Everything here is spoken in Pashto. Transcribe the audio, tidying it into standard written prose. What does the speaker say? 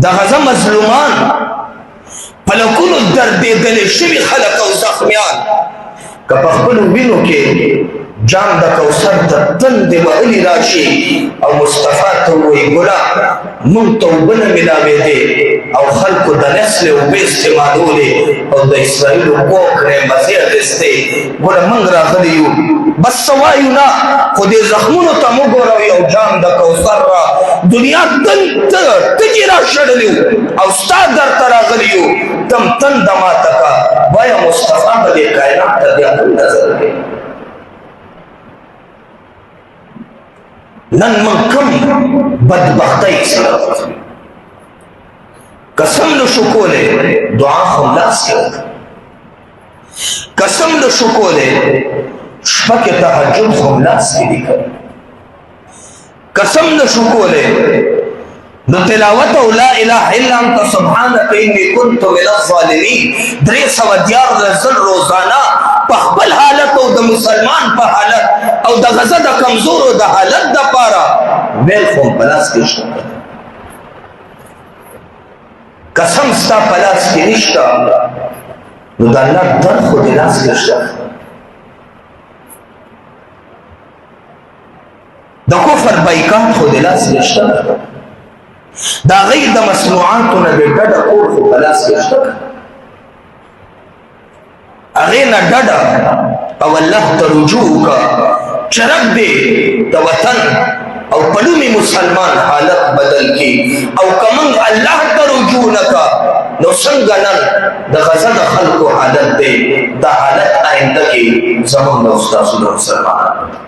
د غزه مظلومان پلکونو دردېدلې شوي خلک او زخمیان که په خپلو وینو کې جام د کوثر ته تندې وهلي راشي او مصطفی ته ووایي ګله موږ ته اوبه نه ملاوېدې او خلکو د نسل اوبه استعمالولې او د اسرائیلو کوکړې مزې اخیستې ګله موږ راغلي یو بس څه وایو نه خو دې زخمونو ته مو ګوره یو جام د کوثر را دنیا تږي را شړلي او ستا در ته راغلي یو تم تنده ماته کا وایه مصطفی به دې کائنات ته بیا هم نظر کوي نن من کم بدبختی سره قسم نشو کولی دعا خلاص کړه قسم نشو کولی شپه کې تهجد خلاص کړي قسم نشو کولی نو تلاوت او لا اله الا انت سبحانك اني كنت من الظالمين 314 روزانه په خپل حالت او د مسلمان په حالت او د غزه د کمزورو د حالت د پاره ویل خو پلاس کې شته قسم ستا پلاس کې نشته نو د الله در خو دې لاس کې شته د کفر بایکاټ خو دې لاس کې شته دا غیر د مصنوعاتو نه دې ډډه کول خو پلاس کې شته هغې نه ډډه او الله ته رجوع وکړه چې رب دې د وطن او پلومې مسلمان حالت بدل کړي او که موږ الله ته رجوع نه کړه نو څنګه نن د غزه د خلکو حالت دی دا حالت آینده کې زموږ د ستاسو د مسلمانانو